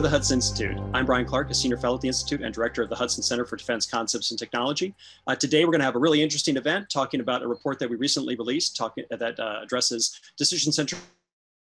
to the Hudson Institute. I'm Bryan Clark, a senior fellow at the Institute and director of the Hudson Center for Defense Concepts and Technology. Today, we're going to have a really interesting event talking about a report that we recently released that addresses decision-centric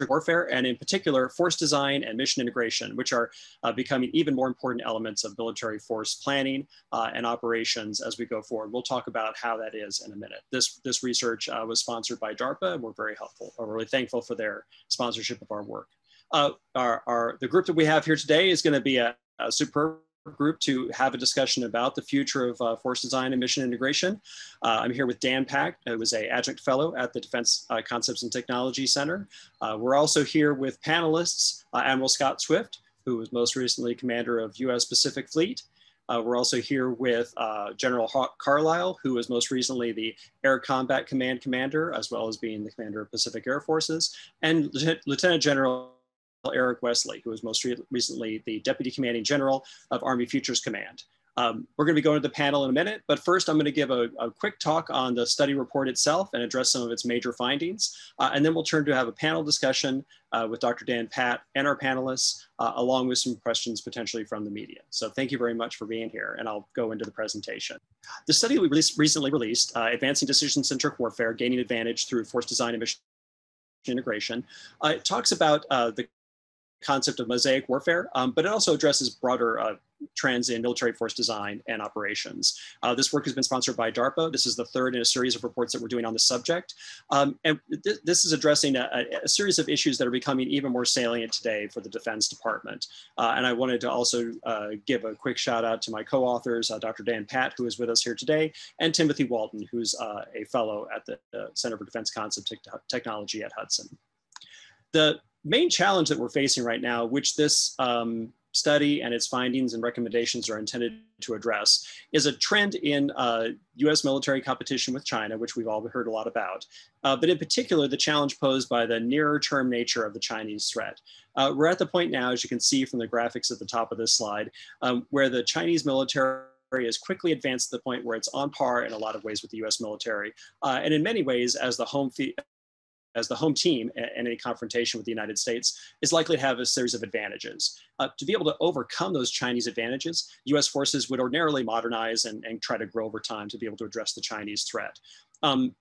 warfare, and in particular, force design and mission integration, which are becoming even more important elements of military force planning and operations as we go forward. We'll talk about how that is in a minute. This research was sponsored by DARPA, and we're very helpful. We're really thankful for their sponsorship of our work. The group that we have here today is going to be a superb group to have a discussion about the future of force design and mission integration. I'm here with Dan Patt, who is an adjunct fellow at the Defense Concepts and Technology Center. We're also here with panelists, Admiral Scott Swift, who was most recently commander of US Pacific Fleet. We're also here with General Hawk Carlisle, who was most recently the Air Combat Command commander, as well as being the commander of Pacific Air Forces, and Lieutenant General Eric Wesley, who was most recently the Deputy Commanding General of Army Futures Command. We're going to be going to the panel in a minute, but first I'm going to give a quick talk on the study report itself and address some of its major findings. And then we'll turn to have a panel discussion with Dr. Dan Patt and our panelists, along with some questions potentially from the media. So thank you very much for being here, and I'll go into the presentation. The study we recently released, Advancing Decision-Centric Warfare, Gaining Advantage Through Force Design and Mission Integration, it talks about the concept of mosaic warfare, but it also addresses broader trends in military force design and operations. This work has been sponsored by DARPA. This is the third in a series of reports that we're doing on the subject. And this is addressing a series of issues that are becoming even more salient today for the Defense Department. And I wanted to also give a quick shout out to my co-authors, Dr. Dan Patt, who is with us here today, and Timothy Walton, who's a fellow at the Center for Defense Concepts and Technology at Hudson. The main challenge that we're facing right now, which this study and its findings and recommendations are intended to address, is a trend in US military competition with China, which we've all heard a lot about, but in particular, the challenge posed by the nearer term nature of the Chinese threat. We're at the point now, as you can see from the graphics at the top of this slide, where the Chinese military has quickly advanced to the point where it's on par in a lot of ways with the US military, and in many ways as the home team in any confrontation with the United States is likely to have a series of advantages. To be able to overcome those Chinese advantages, US forces would ordinarily modernize and try to grow over time to be able to address the Chinese threat.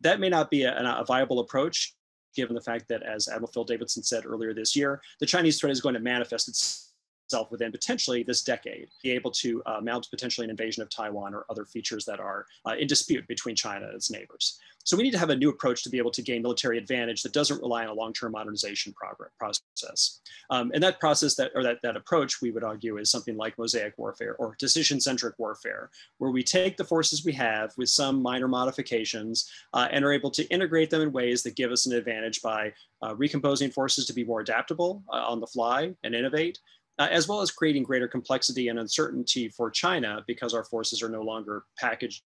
That may not be a viable approach, given the fact that, as Admiral Phil Davidson said earlier this year, the Chinese threat is going to manifest itself within potentially this decade, be able to mount potentially an invasion of Taiwan or other features that are in dispute between China and its neighbors. So we need to have a new approach to be able to gain military advantage that doesn't rely on a long-term modernization process. And that process, that approach, we would argue, is something like mosaic warfare or decision-centric warfare, where we take the forces we have with some minor modifications and are able to integrate them in ways that give us an advantage by recomposing forces to be more adaptable on the fly and innovate, as well as creating greater complexity and uncertainty for China because our forces are no longer packaged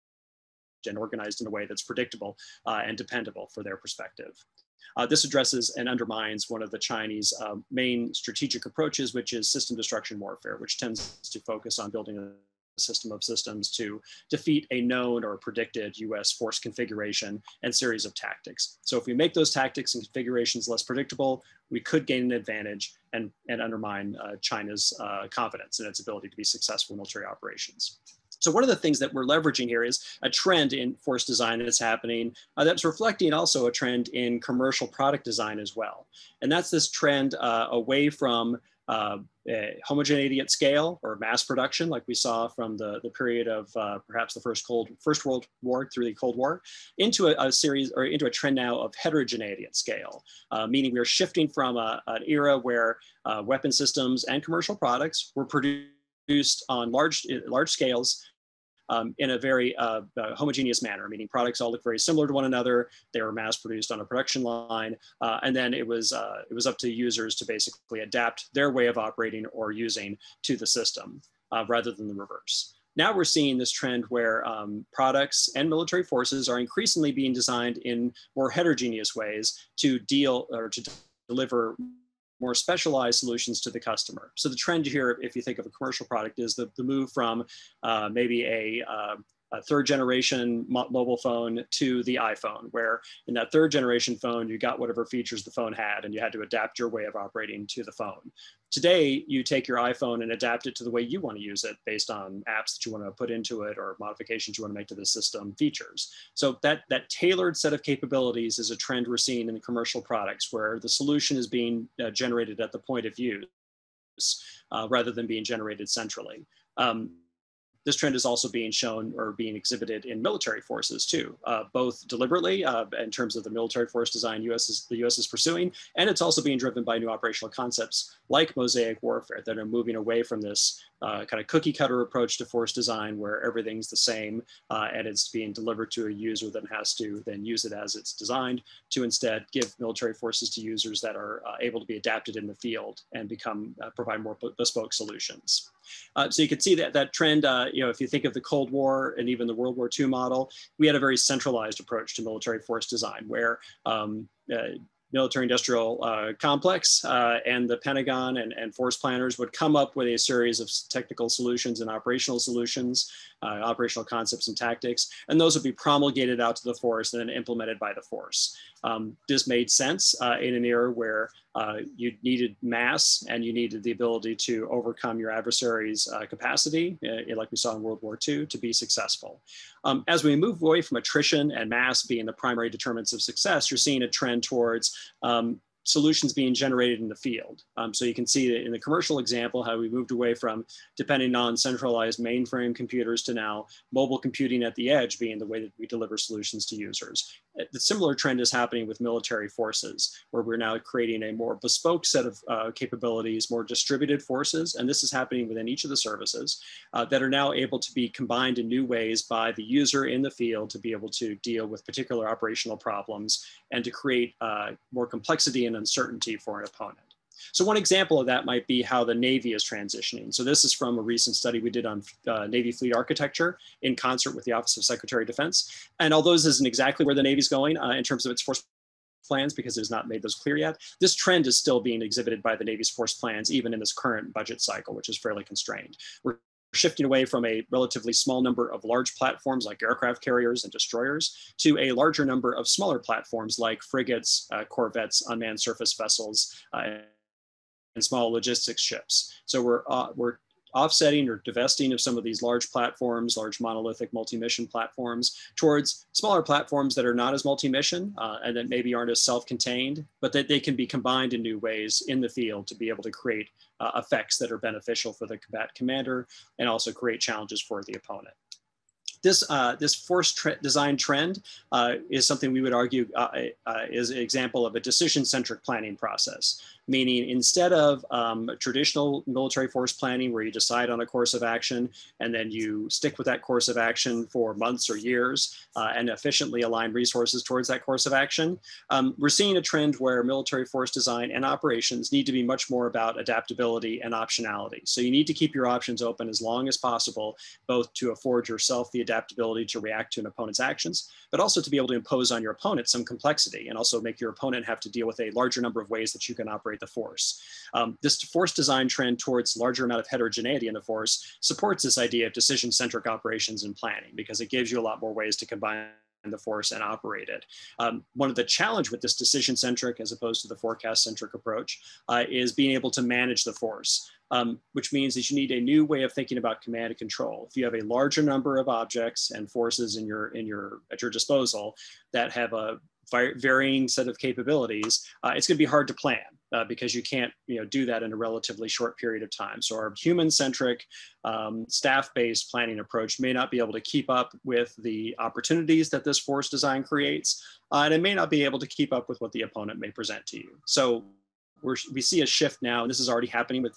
and organized in a way that's predictable and dependable for their perspective. This addresses and undermines one of the Chinese main strategic approaches, which is system destruction warfare, which tends to focus on building a system of systems to defeat a known or predicted US force configuration and series of tactics. So if we make those tactics and configurations less predictable, we could gain an advantage and undermine China's confidence in its ability to be successful in military operations. So one of the things that we're leveraging here is a trend in force design that's happening that's reflecting also a trend in commercial product design as well. And that's this trend away from homogeneity at scale or mass production, like we saw from the period of perhaps the First World War through the Cold War, into a series or into a trend now of heterogeneity at scale, meaning we are shifting from an era where weapon systems and commercial products were produced on large scales in a very homogeneous manner, meaning products all look very similar to one another. They were mass produced on a production line, and then it was up to users to basically adapt their way of operating or using to the system rather than the reverse. Now we're seeing this trend where products and military forces are increasingly being designed in more heterogeneous ways to deal or to deliver more specialized solutions to the customer. So the trend here, if you think of a commercial product, is the move from maybe a third generation mobile phone to the iPhone, where in that third generation phone, you got whatever features the phone had, and you had to adapt your way of operating to the phone. Today, you take your iPhone and adapt it to the way you want to use it based on apps that you want to put into it or modifications you want to make to the system features. So that tailored set of capabilities is a trend we're seeing in the commercial products, where the solution is being generated at the point of use rather than being generated centrally. This trend is also being shown or being exhibited in military forces too, both deliberately in terms of the military force design the US is pursuing, and it's also being driven by new operational concepts like mosaic warfare that are moving away from this kind of cookie cutter approach to force design where everything's the same and it's being delivered to a user that has to then use it as it's designed, to instead give military forces to users that are able to be adapted in the field and provide more bespoke solutions. So you can see that trend, if you think of the Cold War and even the World War II model, we had a very centralized approach to military force design where military industrial complex and the Pentagon and force planners would come up with a series of technical solutions and operational solutions, operational concepts and tactics, and those would be promulgated out to the force and then implemented by the force. This made sense in an era where you needed mass and you needed the ability to overcome your adversary's capacity, like we saw in World War II, to be successful. As we move away from attrition and mass being the primary determinants of success, you're seeing a trend towards solutions being generated in the field. So you can see that in the commercial example, how we moved away from depending on centralized mainframe computers to now mobile computing at the edge being the way that we deliver solutions to users. The similar trend is happening with military forces, where we're now creating a more bespoke set of capabilities, more distributed forces, and this is happening within each of the services that are now able to be combined in new ways by the user in the field to be able to deal with particular operational problems and to create more complexity and uncertainty for an opponent. So one example of that might be how the Navy is transitioning. So this is from a recent study we did on Navy fleet architecture in concert with the Office of Secretary of Defense. And although this isn't exactly where the Navy's going in terms of its force plans, because it has not made those clear yet, this trend is still being exhibited by the Navy's force plans, even in this current budget cycle, which is fairly constrained. We're shifting away from a relatively small number of large platforms like aircraft carriers and destroyers to a larger number of smaller platforms like frigates, corvettes, unmanned surface vessels, and small logistics ships. So we're offsetting or divesting of some of these large platforms, large monolithic multi-mission platforms, towards smaller platforms that are not as multi-mission and that maybe aren't as self-contained, but that they can be combined in new ways in the field to be able to create effects that are beneficial for the combat commander and also create challenges for the opponent. This force design trend is something we would argue is an example of a decision-centric planning process, meaning instead of traditional military force planning where you decide on a course of action and then you stick with that course of action for months or years and efficiently align resources towards that course of action, we're seeing a trend where military force design and operations need to be much more about adaptability and optionality. So you need to keep your options open as long as possible, both to afford yourself the adaptability to react to an opponent's actions, but also to be able to impose on your opponent some complexity and also make your opponent have to deal with a larger number of ways that you can operate the force. This force design trend towards larger amount of heterogeneity in the force supports this idea of decision-centric operations and planning because it gives you a lot more ways to combine the force and operate it. One of the challenge with this decision-centric as opposed to the forecast-centric approach is being able to manage the force. Which means that you need a new way of thinking about command and control. If you have a larger number of objects and forces at your disposal that have a varying set of capabilities, it's going to be hard to plan because you can't do that in a relatively short period of time. So our human-centric, staff-based planning approach may not be able to keep up with the opportunities that this force design creates, and it may not be able to keep up with what the opponent may present to you. So we see a shift now, and this is already happening with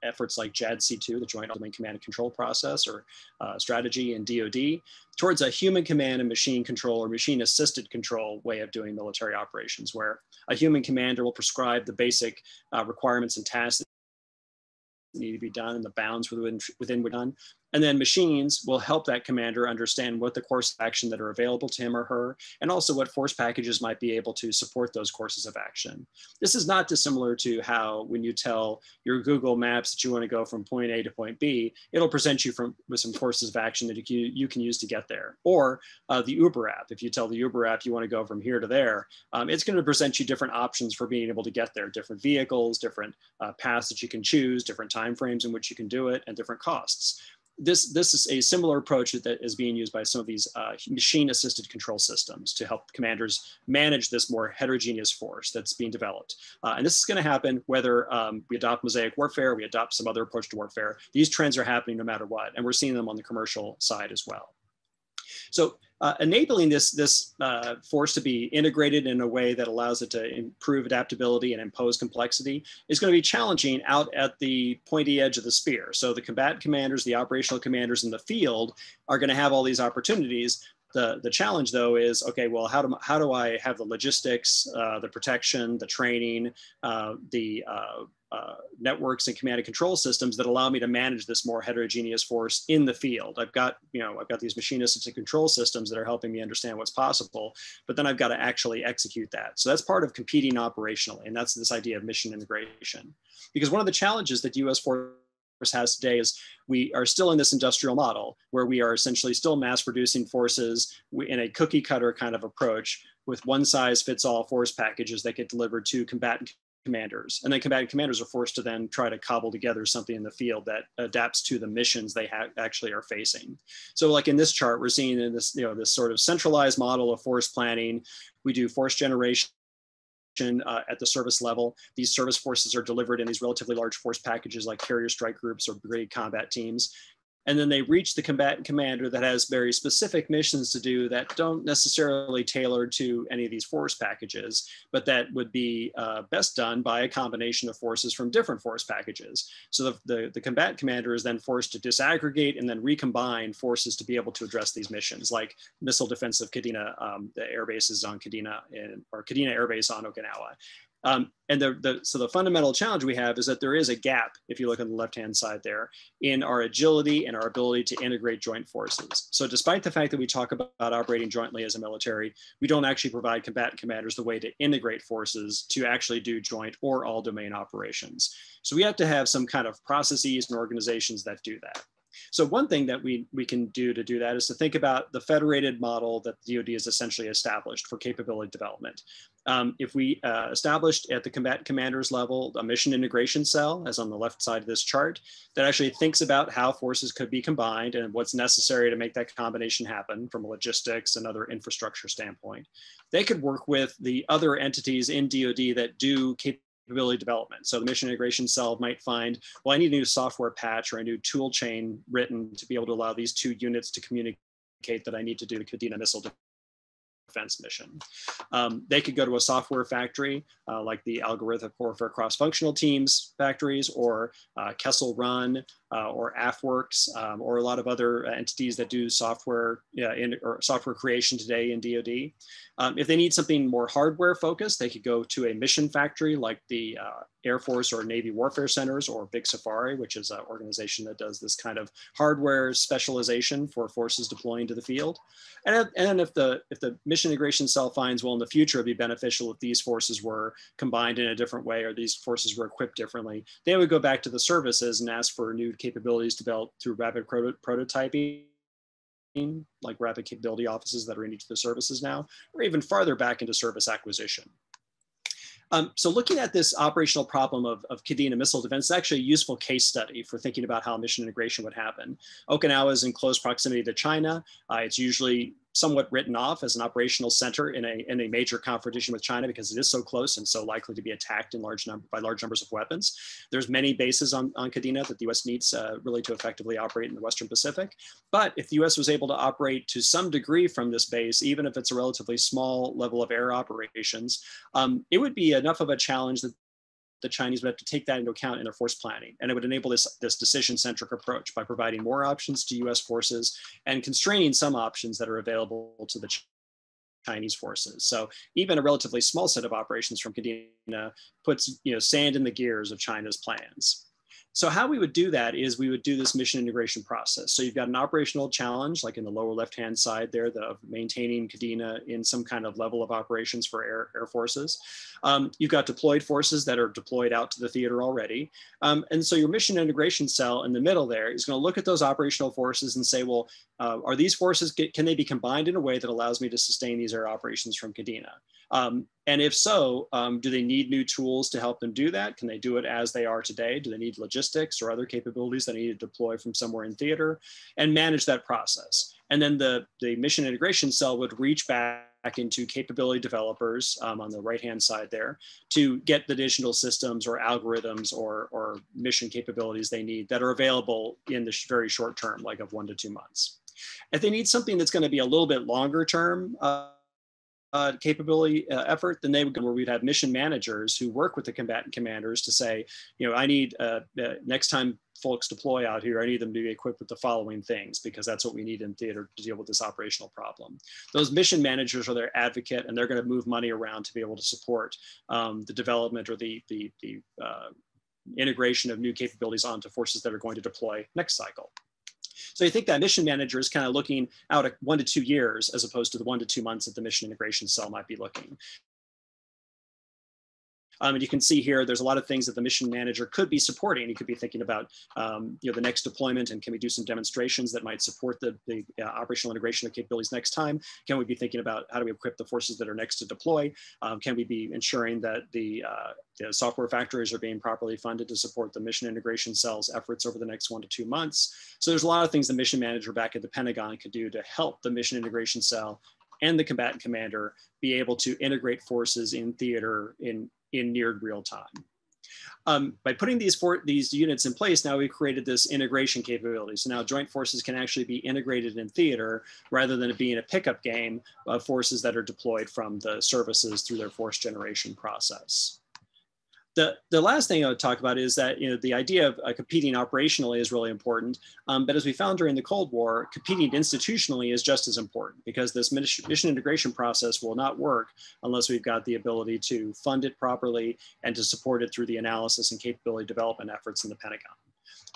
efforts like JADC2, the Joint Domain Command and Control Process, or strategy in DoD, towards a human command and machine control or machine-assisted control way of doing military operations, where a human commander will prescribe the basic requirements and tasks that need to be done and the bounds within we're done. And then machines will help that commander understand what the course of action that are available to him or her, and also what force packages might be able to support those courses of action. This is not dissimilar to how when you tell your Google Maps that you want to go from point A to point B, it'll present you with some courses of action that you can use to get there. Or the Uber app, if you tell the Uber app you want to go from here to there, it's going to present you different options for being able to get there, different vehicles, different paths that you can choose, different timeframes in which you can do it, and different costs. This is a similar approach that is being used by some of these machine-assisted control systems to help commanders manage this more heterogeneous force that's being developed. And this is going to happen whether we adopt mosaic warfare, we adopt some other approach to warfare. These trends are happening no matter what, and we're seeing them on the commercial side as well. So enabling this force to be integrated in a way that allows it to improve adaptability and impose complexity is going to be challenging out at the pointy edge of the spear. So the combatant commanders, the operational commanders in the field are going to have all these opportunities. The challenge, though, is, okay, well, how do I have the logistics, the protection, the training, the networks and command and control systems that allow me to manage this more heterogeneous force in the field. I've got these machine-assisted control systems that are helping me understand what's possible, but then I've got to actually execute that. So that's part of competing operationally, and that's this idea of mission integration. Because one of the challenges that U.S. force has today is we are still in this industrial model where we are essentially still mass producing forces in a cookie cutter kind of approach with one-size-fits-all force packages that get delivered to combatant commanders. And then combatant commanders are forced to then try to cobble together something in the field that adapts to the missions they actually are facing. So like in this chart, we're seeing in this, this sort of centralized model of force planning. We do force generation at the service level. These service forces are delivered in these relatively large force packages like carrier strike groups or brigade combat teams. And then they reach the combatant commander that has very specific missions to do that don't necessarily tailor to any of these force packages, but that would be best done by a combination of forces from different force packages. So the combatant commander is then forced to disaggregate and then recombine forces to be able to address these missions, like missile defense of Kadena, the air bases on Kadena, or Kadena Air Base on Okinawa. And so the fundamental challenge we have is that there is a gap, if you look on the left-hand side there, in our agility and our ability to integrate joint forces. So despite the fact that we talk about operating jointly as a military, we don't actually provide combatant commanders the way to integrate forces to actually do joint or all domain operations. So we have to have some kind of processes and organizations that do that. So one thing that we can do to do that is to think about the federated model that the DoD has essentially established for capability development. If we established at the combatant commanders level a mission integration cell, as on the left side of this chart, that actually thinks about how forces could be combined and what's necessary to make that combination happen from a logistics and other infrastructure standpoint, they could work with the other entities in DoD that do capability development. So the mission integration cell might find, well, I need a new software patch or a new tool chain written to be able to allow these two units to communicate that I need to do the Kadena missile defense mission. They could go to a software factory like the Algorithmic Warfare Cross-Functional Teams factories, or Kessel Run, or AFWorks, or a lot of other entities that do software or software creation today in DoD. If they need something more hardware focused, they could go to a mission factory like the Air Force or Navy Warfare Centers, or Big Safari, which is an organization that does this kind of hardware specialization for forces deploying to the field. And then if the mission integration cell finds, well, in the future, it'd be beneficial if these forces were combined in a different way, or these forces were equipped differently, they would go back to the services and ask for new capabilities developed through rapid prototyping, like rapid capability offices that are in each of the services now, or even farther back into service acquisition. So looking at this operational problem of Kadena missile defense is actually a useful case study for thinking about how mission integration would happen. Okinawa is in close proximity to China. It's usually somewhat written off as an operational center in a major confrontation with China because it is so close and so likely to be attacked in by large numbers of weapons. There's many bases on Kadena that the US needs really to effectively operate in the Western Pacific. But if the US was able to operate to some degree from this base, even if it's a relatively small level of air operations, it would be enough of a challenge that the Chinese would have to take that into account in their force planning. And it would enable this decision-centric approach by providing more options to US forces and constraining some options that are available to the Chinese forces. So even a relatively small set of operations from Kadena puts sand in the gears of China's plans. So how we would do that is we would do this mission integration process. So you've got an operational challenge, like in the lower left-hand side there, of maintaining CADENA in some kind of level of operations for air forces. You've got deployed forces that are deployed out to the theater already. And so your mission integration cell in the middle there is going to look at those operational forces and say, well, are these forces, can they be combined in a way that allows me to sustain these air operations from CADENA? And if so, do they need new tools to help them do that? Can they do it as they are today? Do they need logistics or other capabilities that they need to deploy from somewhere in theater and manage that process? And then the mission integration cell would reach back into capability developers on the right-hand side there to get the additional systems or algorithms or mission capabilities they need that are available in the very short term, like of 1 to 2 months. If they need something that's going to be a little bit longer term, capability effort, then they would go where we'd have mission managers who work with the combatant commanders to say, you know, I need next time folks deploy out here, I need them to be equipped with the following things because that's what we need in theater to deal with this operational problem. Those mission managers are their advocate, and they're going to move money around to be able to support the development or the integration of new capabilities onto forces that are going to deploy next cycle. So you think that mission manager is kind of looking out at 1 to 2 years as opposed to the 1 to 2 months that the mission integration cell might be looking. And you can see here, there's a lot of things that the mission manager could be supporting. He could be thinking about, you know, the next deployment, and can we do some demonstrations that might support the operational integration of capabilities next time? Can we be thinking about how do we equip the forces that are next to deploy? Can we be ensuring that the software factories are being properly funded to support the mission integration cell's efforts over the next 1 to 2 months? So there's a lot of things the mission manager back at the Pentagon could do to help the mission integration cell and the combatant commander be able to integrate forces in theater in near real time. By putting these units in place, now we've created this integration capability. So now joint forces can actually be integrated in theater rather than it being a pickup game of forces that are deployed from the services through their force generation process. The last thing I would talk about is that, you know, the idea of competing operationally is really important, but as we found during the Cold War, competing institutionally is just as important, because this mission integration process will not work unless we've got the ability to fund it properly and to support it through the analysis and capability development efforts in the Pentagon.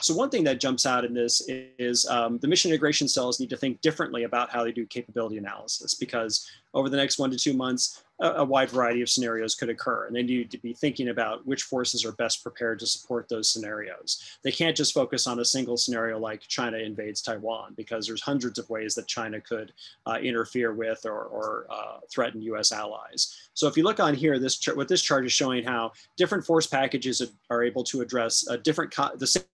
So one thing that jumps out in this is the mission integration cells need to think differently about how they do capability analysis, because over the next 1 to 2 months, a wide variety of scenarios could occur, and they need to be thinking about which forces are best prepared to support those scenarios. They can't just focus on a single scenario like China invades Taiwan, because there's hundreds of ways that China could interfere with or threaten US allies. So if you look on here, what this chart is showing how different force packages are able to address the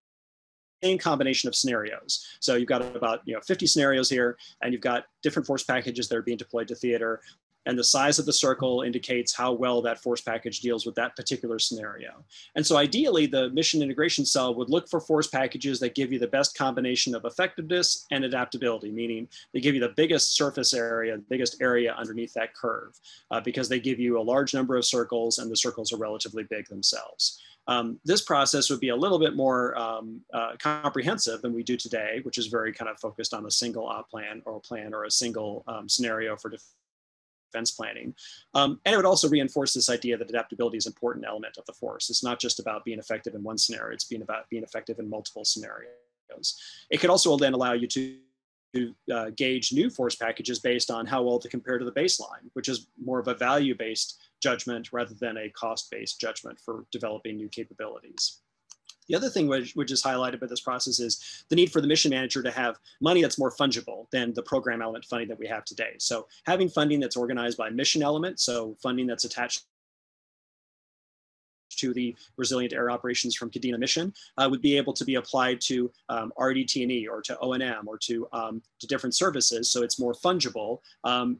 same combination of scenarios. So you've got about 50 scenarios here, and you've got different force packages that are being deployed to theater. And the size of the circle indicates how well that force package deals with that particular scenario. And so ideally, the mission integration cell would look for force packages that give you the best combination of effectiveness and adaptability, meaning they give you the biggest surface area, the biggest area underneath that curve, because they give you a large number of circles, and the circles are relatively big themselves. This process would be a little bit more comprehensive than we do today, which is very kind of focused on a single op plan or a single scenario for defense planning. And it would also reinforce this idea that adaptability is an important element of the force. It's not just about being effective in one scenario, it's about being effective in multiple scenarios. It could also then allow you to gauge new force packages based on how well they compare to the baseline, which is more of a value-based judgment rather than a cost-based judgment for developing new capabilities. The other thing which is highlighted by this process is the need for the mission manager to have money that's more fungible than the program element funding that we have today. So having funding that's organized by mission element, so funding that's attached to the resilient air operations from CADENA mission would be able to be applied to RDT&E or to O&M or to different services. So it's more fungible.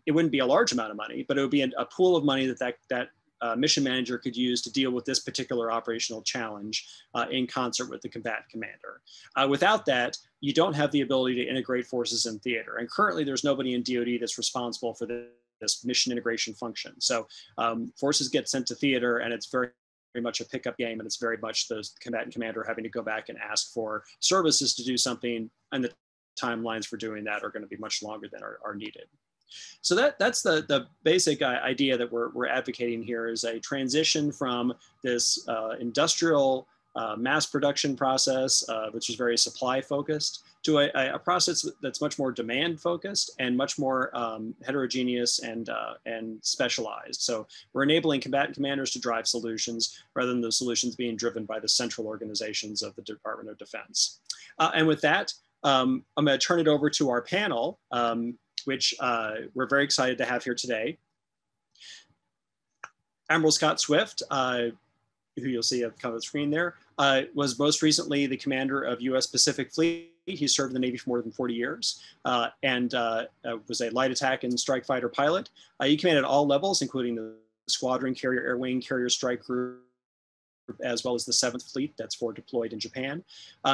It wouldn't be a large amount of money, but it would be a pool of money that mission manager could use to deal with this particular operational challenge in concert with the combatant commander. Without that, you don't have the ability to integrate forces in theater. And currently there's nobody in DoD that's responsible for this mission integration function. So forces get sent to theater, and it's very much a pickup game, and it's very much the combatant commander having to go back and ask for services to do something, and the timelines for doing that are going to be much longer than are needed. So that's the basic idea that we're advocating here, is a transition from this industrial mass production process, which is very supply focused, to a process that's much more demand focused and much more heterogeneous and specialized. So we're enabling combatant commanders to drive solutions rather than those solutions being driven by the central organizations of the Department of Defense. And with that, I'm going to turn it over to our panel, which we're very excited to have here today. Admiral Scott Swift, who you'll see at the screen there, was most recently the commander of U.S. Pacific Fleet. He served in the Navy for more than 40 years and was a light attack and strike fighter pilot. He commanded all levels, including the squadron, carrier, air wing, carrier strike group, as well as the 7th Fleet that's forward deployed in Japan.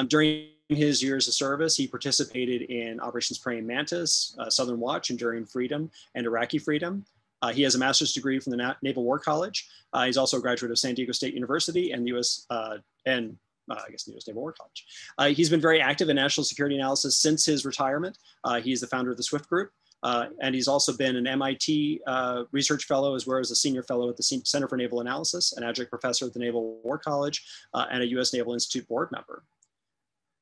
During his years of service, he participated in Operations Praying Mantis, Southern Watch, Enduring Freedom, and Iraqi Freedom. He has a master's degree from the Naval War College. He's also a graduate of San Diego State University and the U.S. I guess the U.S. Naval War College. He's been very active in national security analysis since his retirement. He's the founder of the Swift Group, and he's also been an MIT research fellow as well as a senior fellow at the Center for Naval Analysis, an adjunct professor at the Naval War College, and a U.S. Naval Institute board member.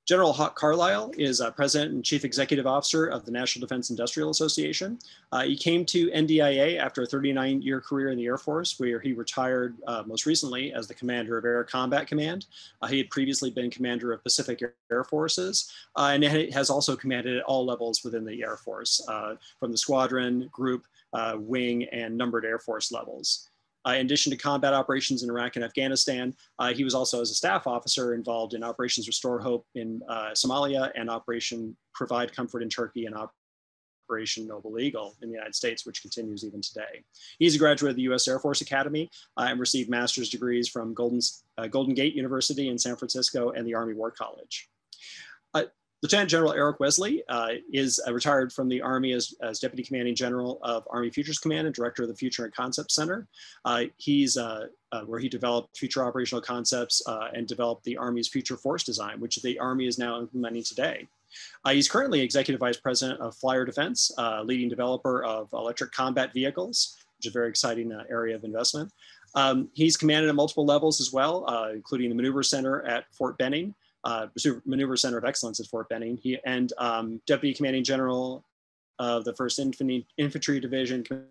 General Hawk Carlisle is President and Chief Executive Officer of the National Defense Industrial Association. He came to NDIA after a 39-year career in the Air Force, where he retired most recently as the commander of Air Combat Command. He had previously been commander of Pacific Air Forces, and has also commanded at all levels within the Air Force, from the squadron, group, wing, and numbered Air Force levels. In addition to combat operations in Iraq and Afghanistan, he was also, as a staff officer, involved in Operations Restore Hope in Somalia and Operation Provide Comfort in Turkey and Operation Noble Eagle in the United States, which continues even today. He's a graduate of the U.S. Air Force Academy and received master's degrees from Golden Gate University in San Francisco and the Army War College. Lieutenant General Eric Wesley is retired from the Army as Deputy Commanding General of Army Futures Command and Director of the Future and Concept Center. He's where he developed future operational concepts and developed the Army's future force design, which the Army is now implementing today. He's currently Executive Vice President of Flyer Defense, leading developer of electric combat vehicles, which is a very exciting area of investment. He's commanded at multiple levels as well, including the Maneuver Center at Fort Benning, Maneuver Center of Excellence at Fort Benning. He and Deputy Commanding General of the 1st Infantry Division, Commander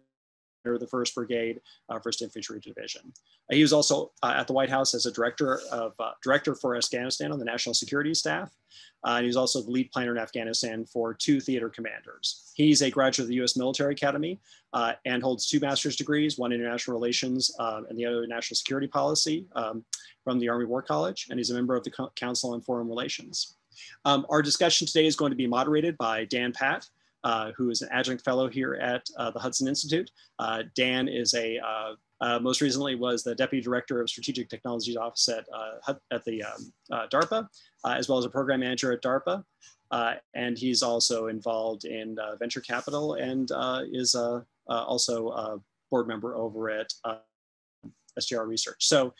of the 1st Brigade, 1st Infantry Division. He was also at the White House as a director for Afghanistan on the National Security Staff. And he was also the lead planner in Afghanistan for 2 theater commanders. He's a graduate of the U.S. Military Academy and holds 2 master's degrees, one in international relations and the other national security policy from the Army War College. And he's a member of the Council on Foreign Relations. Our discussion today is going to be moderated by Dan Patt, who is an adjunct fellow here at the Hudson Institute. Dan is most recently was the Deputy Director of Strategic Technologies Office at the DARPA, as well as a program manager at DARPA. And he's also involved in venture capital and is also a board member over at STR Research. So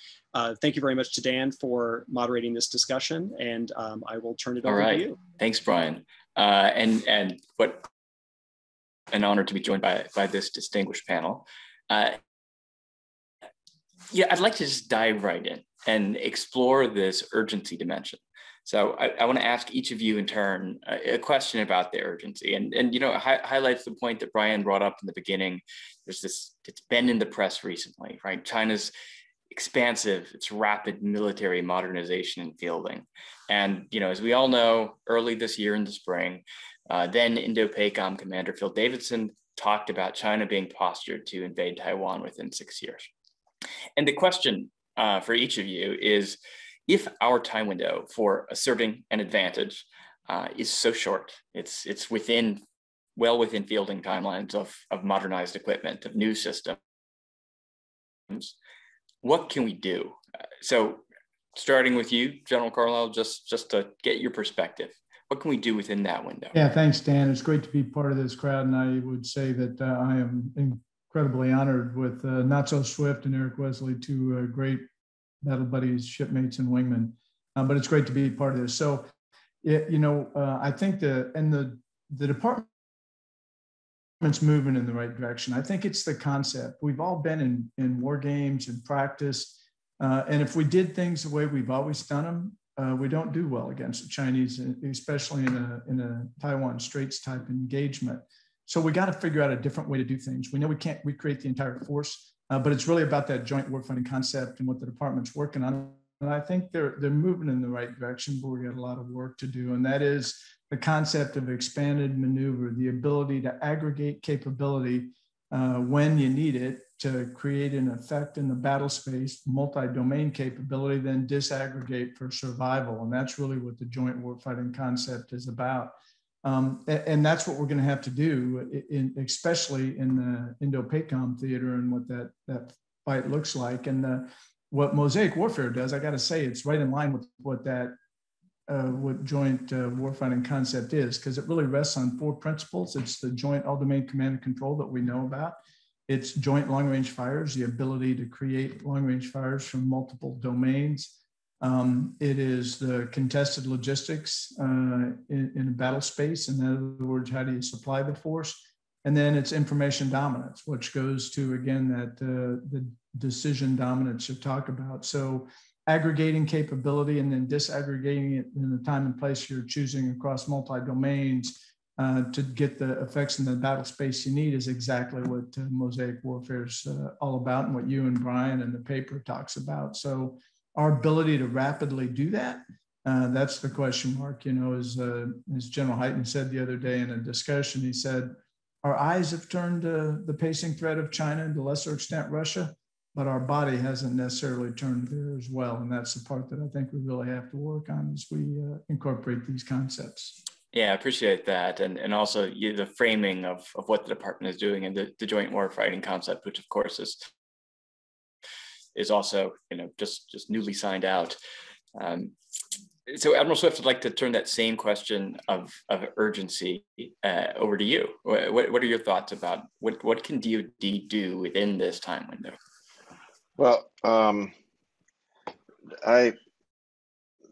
thank you very much to Dan for moderating this discussion, and I will turn it over to you. Thanks, Brian. And what an honor to be joined by this distinguished panel. Yeah, I'd like to just dive right in and explore this urgency dimension. So I want to ask each of you in turn a question about the urgency, and you know, highlights the point that Brian brought up in the beginning. There's this, it's been in the press recently, right? China's expansive, its rapid military modernization and fielding. And, you know, as we all know, early this year in the spring, then Indo-PACOM Commander Phil Davidson talked about China being postured to invade Taiwan within 6 years. And the question for each of you is, if our time window for asserting an advantage is so short, it's well within fielding timelines of modernized equipment, of new systems, what can we do? So starting with you, General Carlisle, just to get your perspective, what can we do within that window? Yeah, thanks, Dan. It's great to be part of this crowd. And I would say that I am incredibly honored with not so Swift and Eric Wesley, 2 great battle buddies, shipmates, and wingmen. But it's great to be part of this. So, I think the department's moving in the right direction. I think it's the concept. We've all been in war games and practice, And if we did things the way we've always done them, we don't do well against the Chinese, especially in a Taiwan Straits type engagement. So we got to figure out a different way to do things. We know we can't recreate the entire force, but it's really about that joint warfighting concept and what the department's working on. And I think they're moving in the right direction, but we got a lot of work to do. And that is the concept of expanded maneuver, the ability to aggregate capability when you need it to create an effect in the battle space, multi-domain capability, then disaggregate for survival. And that's really what the joint warfighting concept is about. And that's what we're going to have to do, especially in the Indo-Pacific theater and what that fight looks like. And what mosaic warfare does, I got to say, it's right in line with what joint warfighting concept is, because it really rests on 4 principles. It's the joint all-domain command and control that we know about. It's joint long-range fires, the ability to create long-range fires from multiple domains. It is the contested logistics in a battle space. In other words, how do you supply the force? And then it's information dominance, which goes to, again, that the decision dominance you talk about. So aggregating capability and then disaggregating it in the time and place you're choosing across multi-domains to get the effects in the battle space you need is exactly what mosaic warfare is all about, and what you and Bryan and the paper talks about. So our ability to rapidly do that, that's the question mark. You know, as General Hyten said the other day in a discussion, he said, our eyes have turned to the pacing threat of China and to a lesser extent Russia, but our body hasn't necessarily turned there as well. And that's the part that I think we really have to work on as we incorporate these concepts. Yeah, I appreciate that. And also the framing of what the department is doing and the joint warfighting concept, which of course is also, just newly signed out. So Admiral Swift, I'd like to turn that same question of urgency over to you. What are your thoughts about what can DoD do within this time window? Well,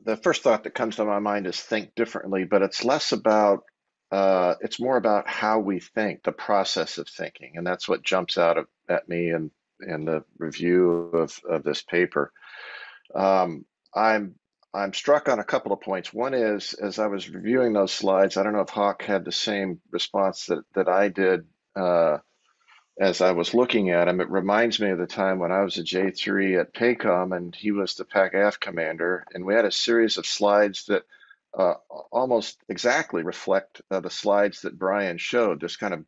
the first thought that comes to my mind is think differently, but it's less about, it's more about how we think, the process of thinking. And that's what jumps out at me in the review of this paper. I'm struck on a couple of points. One is, as I was reviewing those slides, I don't know if Hawk had the same response that I did as I was looking at him. It reminds me of the time when I was a J3 at PACOM and he was the PAC-AF commander, and we had a series of slides that almost exactly reflect the slides that Bryan showed, this kind of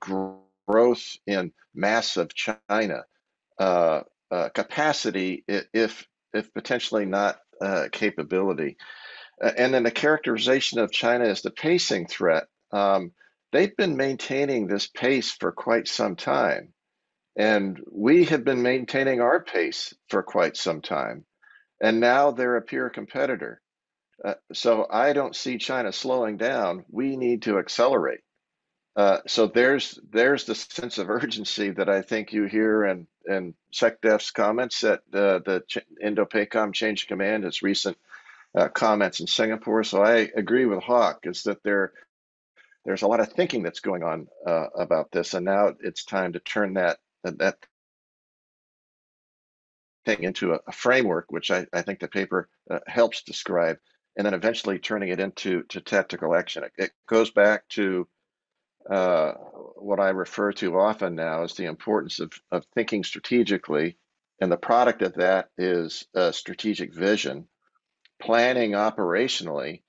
growth in massive China capacity, if potentially not capability. And then the characterization of China as the pacing threat. They've been maintaining this pace for quite some time, and we have been maintaining our pace for quite some time, and now they're a peer competitor. So I don't see China slowing down. We need to accelerate. So there's the sense of urgency that I think you hear in SecDef's comments at the Indo-Pacific Change of Command, his recent comments in Singapore. So I agree with Hawk, is that there's a lot of thinking that's going on about this, and now it's time to turn that thing into a framework, which I think the paper helps describe, and then eventually turning it into tactical action. It goes back to what I refer to often now as the importance of thinking strategically, and the product of that is strategic vision, planning operationally,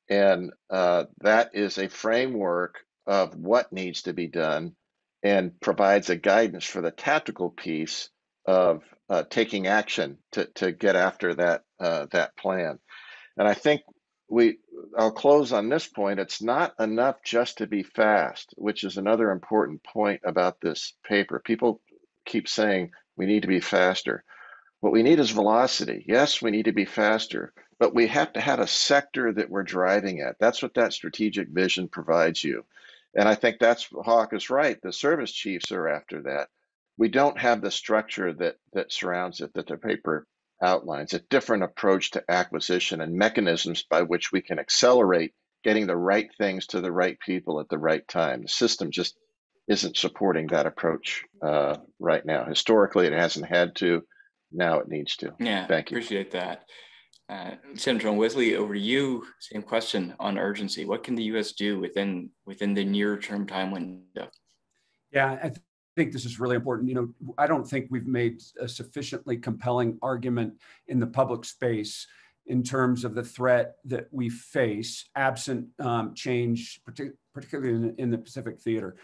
and that is a framework of what needs to be done and provides a guidance for the tactical piece of taking action to get after that plan. And I think I'll close on this point. It's not enough just to be fast, which is another important point about this paper. People keep saying we need to be faster. What we need is velocity. Yes, we need to be faster, but we have to have a sector that we're driving at. That's what that strategic vision provides you. And I think Hawk is right. The service chiefs are after that. We don't have the structure that surrounds it that the paper outlines, a different approach to acquisition and mechanisms by which we can accelerate getting the right things to the right people at the right time. The system just isn't supporting that approach right now. Historically, it hasn't had to. now it needs to. Yeah, Thank you. Appreciate that. Senator Wesley, over to you. Same question on urgency. What can the U.S. do within the near-term time window? Yeah, I think this is really important. You know, I don't think we've made a sufficiently compelling argument in the public space in terms of the threat that we face, absent change, particularly in the Pacific theater.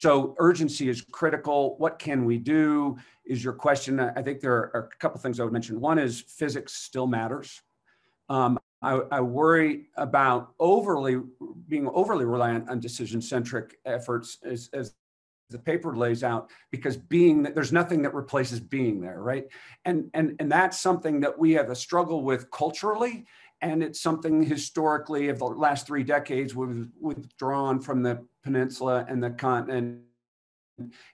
So urgency is critical. What can we do is your question. I think there are a couple things I would mention. One is physics still matters. I worry about being overly reliant on decision-centric efforts as the paper lays out, because there's nothing that replaces being there, right? And that's something that we have a struggle with culturally, and it's something historically of the last 3 decades we've withdrawn from the peninsula and the continent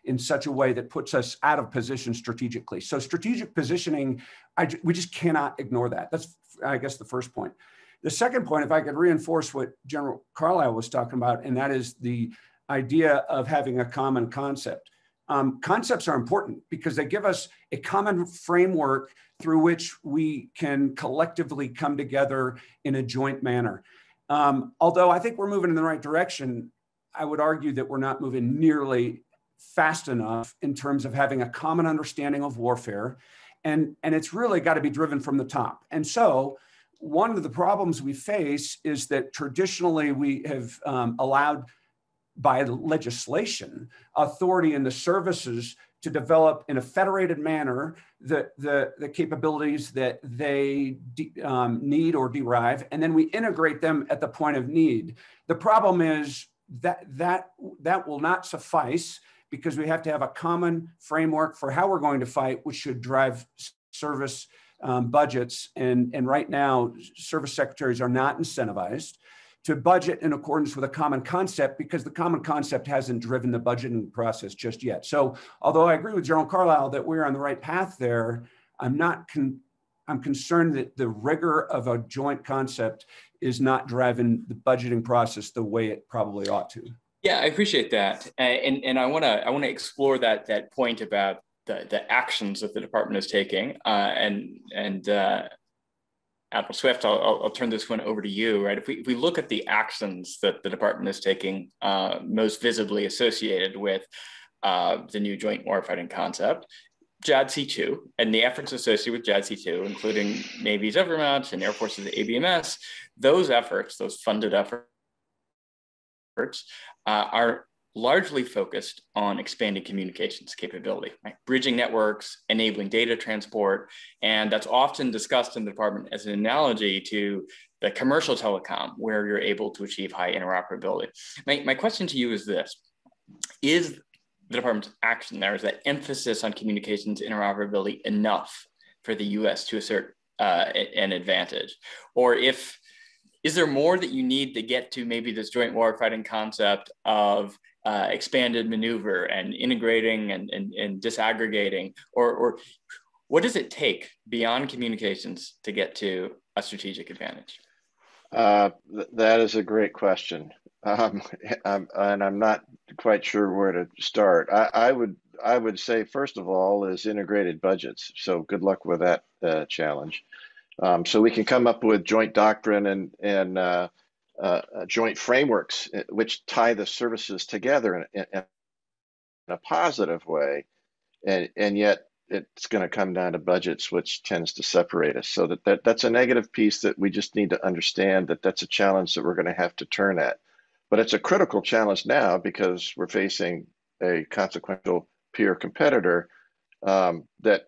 in such a way that puts us out of position strategically. So strategic positioning, we just cannot ignore that. That's, I guess, the first point. The second point, if I could reinforce what General Carlisle was talking about, and that is the idea of having a common concept. Concepts are important because they give us a common framework through which we can collectively come together in a joint manner. Although I think we're moving in the right direction, I would argue that we're not moving nearly fast enough in terms of having a common understanding of warfare. And it's really got to be driven from the top. And so one of the problems we face is that traditionally we have allowed, by legislation, authority in the services to develop in a federated manner the capabilities that they need or derive, and then we integrate them at the point of need. The problem is that will not suffice, because we have to have a common framework for how we're going to fight, which should drive service budgets. And right now, service secretaries are not incentivized to budget in accordance with a common concept, because the common concept hasn't driven the budgeting process just yet. So although I agree with General Carlisle that we're on the right path there, I'm concerned that the rigor of a joint concept is not driving the budgeting process the way it probably ought to. Yeah, I appreciate that, and I want to explore that point about the actions that the department is taking, and Admiral Swift, I'll turn this one over to you. Right, if we look at the actions that the department is taking, most visibly associated with the new joint warfighting concept, JADC2, and the efforts associated with JADC2, including Navy's Evermount and Air Force's ABMS, those efforts, those funded efforts, are largely focused on expanding communications capability, right? Bridging networks, enabling data transport, and that's often discussed in the department as an analogy to the commercial telecom, where you're able to achieve high interoperability. My question to you is this: is the department's action there, is that emphasis on communications interoperability enough for the U.S. to assert an advantage? Or is there more that you need to get to maybe this joint warfighting concept of expanded maneuver and integrating and disaggregating, or what does it take beyond communications to get to a strategic advantage? That is a great question. And I'm not quite sure where to start. I would say, first of all, is integrated budgets. So good luck with that challenge. So we can come up with joint doctrine and joint frameworks which tie the services together in a positive way, and yet it's going to come down to budgets, which tends to separate us. So that's a negative piece that we just need to understand, that's a challenge that we're going to have to turn at. But it's a critical challenge now because we're facing a consequential peer competitor that,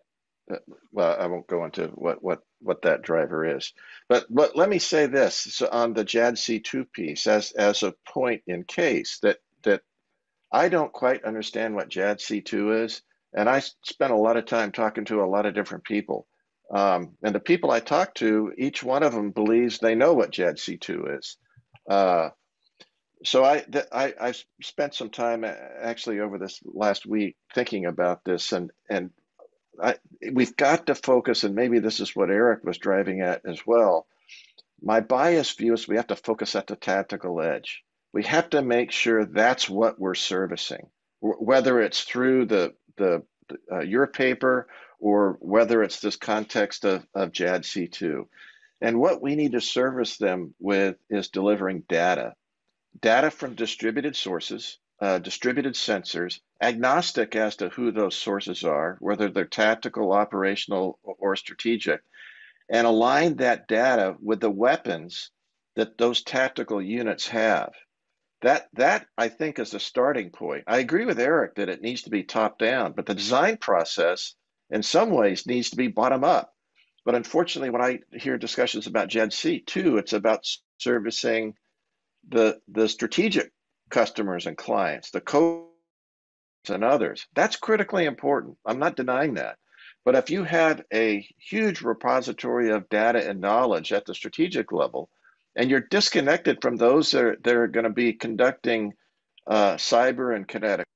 well, I won't go into what that driver is. But let me say this: so on the JADC2 piece, as a point in case that I don't quite understand what JADC2 is, and I spent a lot of time talking to a lot of different people. And the people I talk to, each one of them believes they know what JADC2 is. So I spent some time actually over this last week thinking about this, and we've got to focus, and maybe this is what Eric was driving at as well. My biased view is we have to focus at the tactical edge. We have to make sure that's what we're servicing, whether it's through the your paper or whether it's this context of JADC2. And what we need to service them with is delivering data from distributed sources, distributed sensors, agnostic as to who those sources are, whether they're tactical, operational, or strategic, and align that data with the weapons that those tactical units have. That I think is the starting point. I agree with Eric that it needs to be top down, but the design process in some ways needs to be bottom up. But unfortunately, when I hear discussions about JADC2, it's about servicing the strategic customers and clients, the codes and others. That's critically important. I'm not denying that. But if you have a huge repository of data and knowledge at the strategic level, and you're disconnected from those that are going to be conducting cyber and kinetic,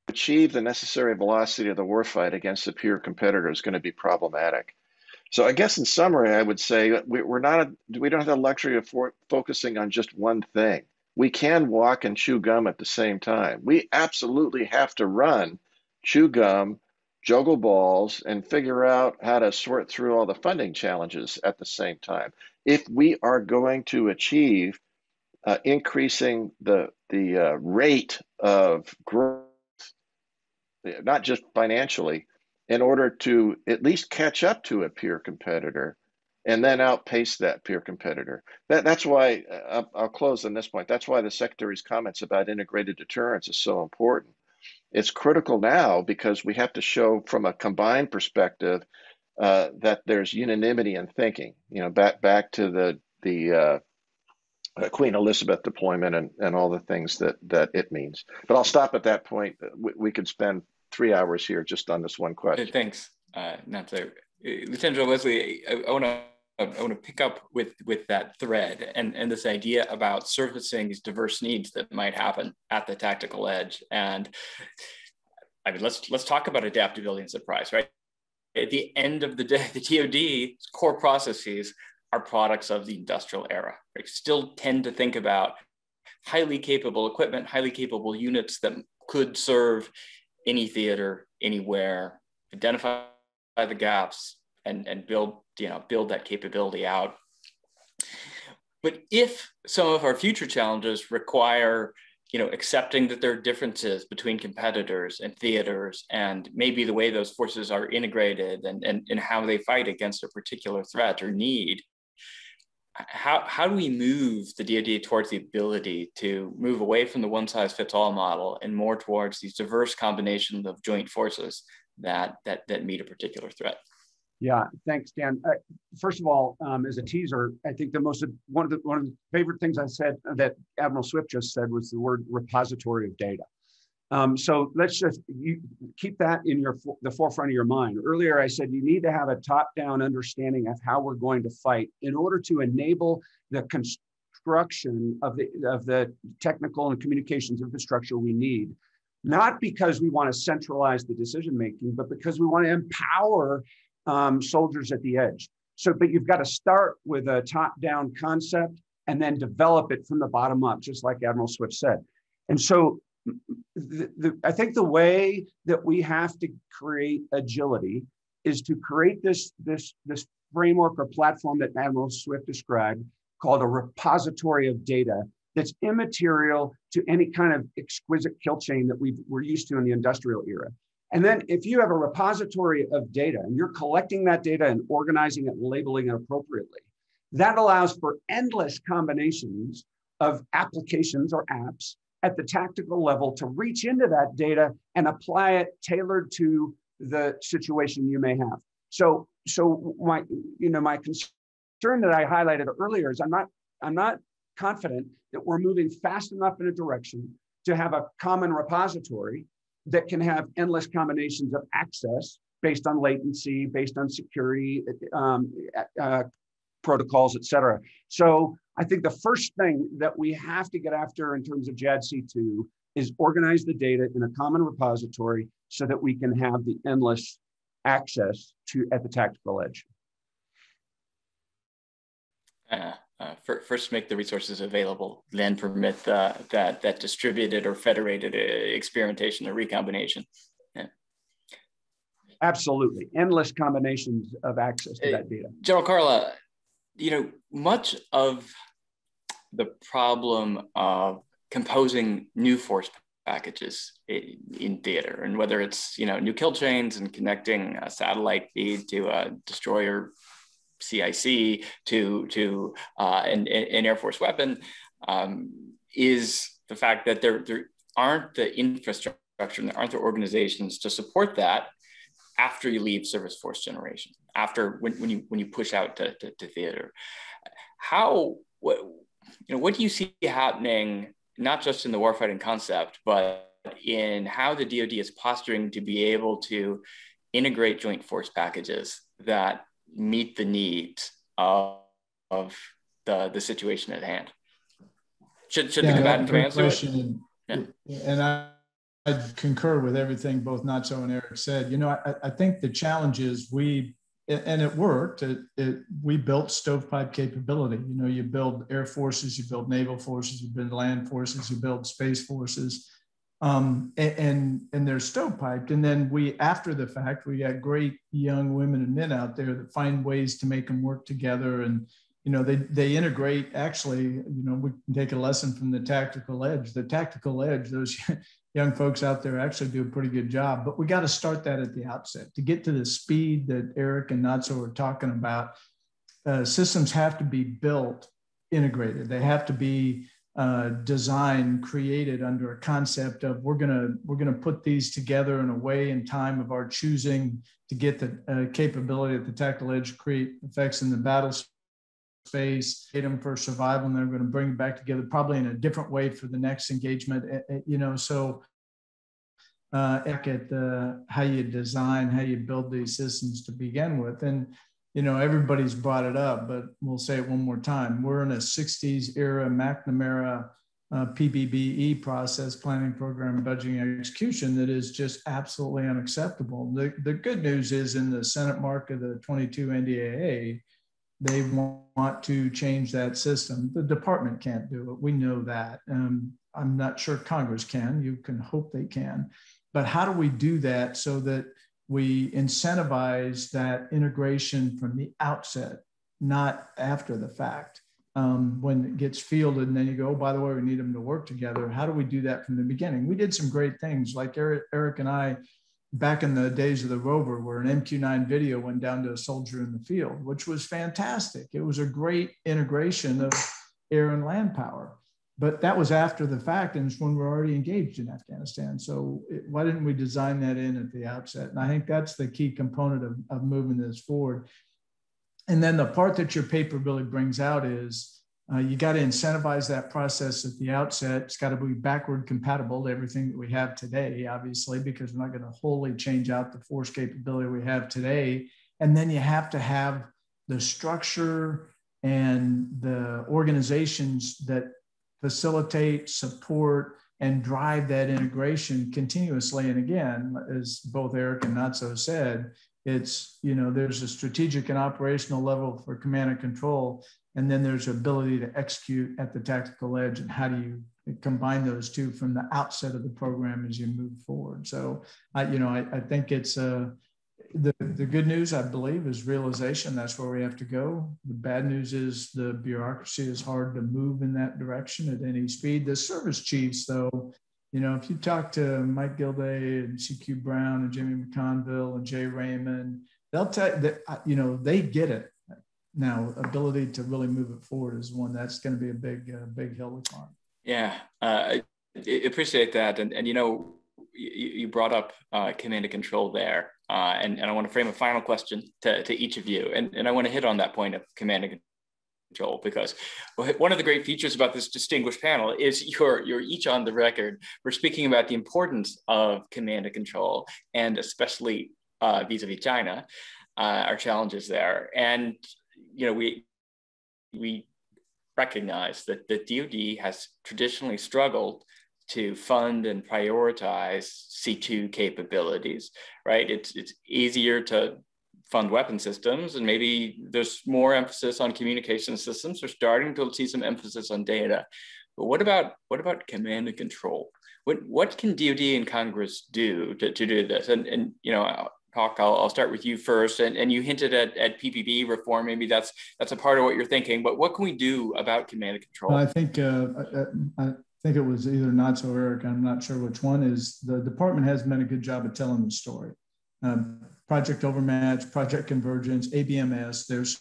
achieve the necessary velocity of the warfight against the peer competitor is going to be problematic. So I guess in summary, I would say we don't have the luxury of focusing on just one thing. We can walk and chew gum at the same time. We absolutely have to run, chew gum, juggle balls, and figure out how to sort through all the funding challenges at the same time. If we are going to achieve increasing the rate of growth, not just financially, in order to at least catch up to a peer competitor and then outpace that peer competitor. That's why, I'll close on this point, that's why the Secretary's comments about integrated deterrence is so important. It's critical now because we have to show from a combined perspective that there's unanimity in thinking, back to the Queen Elizabeth deployment and all the things that it means. But I'll stop at that point. We could spend 3 hours here just on this one question. Thanks. Lieutenant Wesley, I want to pick up with that thread and this idea about surfacing these diverse needs that might happen at the tactical edge. And I mean, let's talk about adaptability and surprise, right? At the end of the day, the DoD's core processes are products of the industrial era. Right? Still tend to think about highly capable equipment, highly capable units that could serve any theater, anywhere, identify the gaps, and build that capability out. But if some of our future challenges require accepting that there are differences between competitors and theaters, and maybe the way those forces are integrated and how they fight against a particular threat or need, how do we move the DoD towards the ability to move away from the one-size-fits-all model and more towards these diverse combinations of joint forces that meet a particular threat? Yeah, thanks, Dan. First of all, as a teaser, I think one of the favorite things I said that Admiral Swift just said was the word repository of data. So let's just keep that in the forefront of your mind. Earlier, I said you need to have a top-down understanding of how we're going to fight in order to enable the construction of the technical and communications infrastructure we need. Not because we want to centralize the decision-making, but because we want to empower soldiers at the edge. But you've got to start with a top-down concept and then develop it from the bottom up, just like Admiral Swift said. And so I think the way that we have to create agility is to create this framework or platform that Admiral Swift described called a repository of data that's immaterial to any kind of exquisite kill chain that we're used to in the industrial era. And then if you have a repository of data and you're collecting that data and organizing it and labeling it appropriately, that allows for endless combinations of applications or apps at the tactical level to reach into that data and apply it tailored to the situation you may have. So my concern that I highlighted earlier is I'm not confident that we're moving fast enough in a direction to have a common repository that can have endless combinations of access based on latency, based on security protocols, et cetera. So I think the first thing that we have to get after in terms of JADC2 is organize the data in a common repository so that we can have the endless access at the tactical edge. First, make the resources available, then permit that distributed or federated experimentation or recombination. Absolutely. Endless combinations of access to that data. General Carlisle, much of the problem of composing new force packages in theater, and whether it's new kill chains and connecting a satellite feed to a destroyer CIC to an Air Force weapon, is the fact that there aren't the infrastructure and there aren't the organizations to support that after you leave service force generation, after when you push out to theater. What do you see happening, not just in the warfighting concept, but in how the DoD is posturing to be able to integrate joint force packages that meet the needs of the situation at hand? Should the combatant commands do it? And I concur with everything both Nacho and Eric said. I think the challenge is and it worked. We built stovepipe capability. You build air forces, you build naval forces, you build land forces, you build space forces, and they're stovepiped. And then after the fact, we got great young women and men out there that find ways to make them work together. And they integrate. Actually, we can take a lesson from the tactical edge. The tactical edge, those young folks out there actually do a pretty good job, but we got to start that at the outset to get to the speed that Eric and Nacho were talking about. Systems have to be built, integrated. They have to be designed, created under a concept of we're gonna put these together in a way and time of our choosing to get the capability at the tactical edge, create effects in the battle space, get them for survival, and they're going to bring it back together probably in a different way for the next engagement. So look at how you design, how you build these systems to begin with. And everybody's brought it up, but we'll say it one more time. We're in a 60s era McNamara PBBE process, planning, program, budgeting, and execution, that is just absolutely unacceptable. The good news is in the Senate mark of the 22 NDAA, they want to change that system. The department can't do it. We know that. I'm not sure Congress can. You can hope they can. But how do we do that so that we incentivize that integration from the outset, not after the fact, when it gets fielded and then you go, oh, by the way, we need them to work together. How do we do that from the beginning? We did some great things, like Eric and I, back in the days of the rover, where an MQ-9 video went down to a soldier in the field, which was fantastic. It was a great integration of air and land power, but that was after the fact, and it's when we're already engaged in Afghanistan. So why didn't we design that in at the outset? And I think that's the key component of moving this forward. And then the part that your paper really brings out is you got to incentivize that process at the outset. It's got to be backward compatible to everything that we have today, obviously, because we're not going to wholly change out the force capability we have today. And then you have to have the structure and the organizations that facilitate, support, and drive that integration continuously. And again, as both Eric and Nacho said, it's, there's a strategic and operational level for command and control. And then there's ability to execute at the tactical edge, and how do you combine those two from the outset of the program as you move forward. So, I think it's the good news, I believe, is realization. That's where we have to go. The bad news is the bureaucracy is hard to move in that direction at any speed. The service chiefs, though, if you talk to Mike Gilday and CQ Brown and Jimmy McConville and Jay Raymond, they'll tell you that, they get it. Now, ability to really move it forward is one that's going to be a big hill to climb. Yeah, I appreciate that. And you brought up command and control there. And I want to frame a final question to each of you. And I want to hit on that point of command and control, because one of the great features about this distinguished panel is you're each on the record. We're speaking about the importance of command and control, and especially vis-a-vis China, our challenges there. And we recognize that the DoD has traditionally struggled to fund and prioritize C2 capabilities, right? It's easier to fund weapon systems, and maybe there's more emphasis on communication systems. We're starting to see some emphasis on data. But what about command and control? What can DoD and Congress do to do this? And Hawk, I'll start with you first. And you hinted at PPB reform. Maybe that's a part of what you're thinking. But what can we do about command and control? Well, I think it was either Natso or Eric. I'm not sure which one. Is the department has done a good job of telling the story. Project Overmatch, Project Convergence, ABMS. There's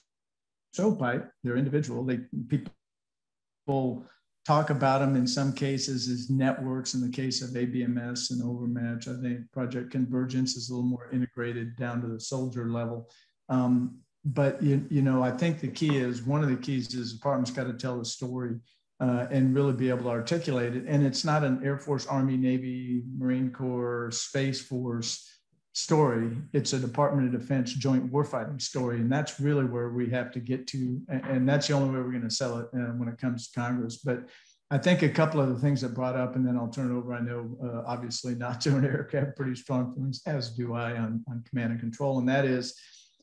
stovepipe. They're individual. People talk about them in some cases as networks. In the case of ABMS and Overmatch, I think Project Convergence is a little more integrated down to the soldier level. But I think the key is, one of the keys is the department's got to tell the story and really be able to articulate it. And it's not an Air Force, Army, Navy, Marine Corps, Space Force story. It's a Department of Defense joint warfighting story. And that's really where we have to get to. And that's the only way we're going to sell it when it comes to Congress. But I think a couple of the things that brought up, and then I'll turn it over. I know obviously Natso and Eric have pretty strong feelings, as do I, on command and control. And that is,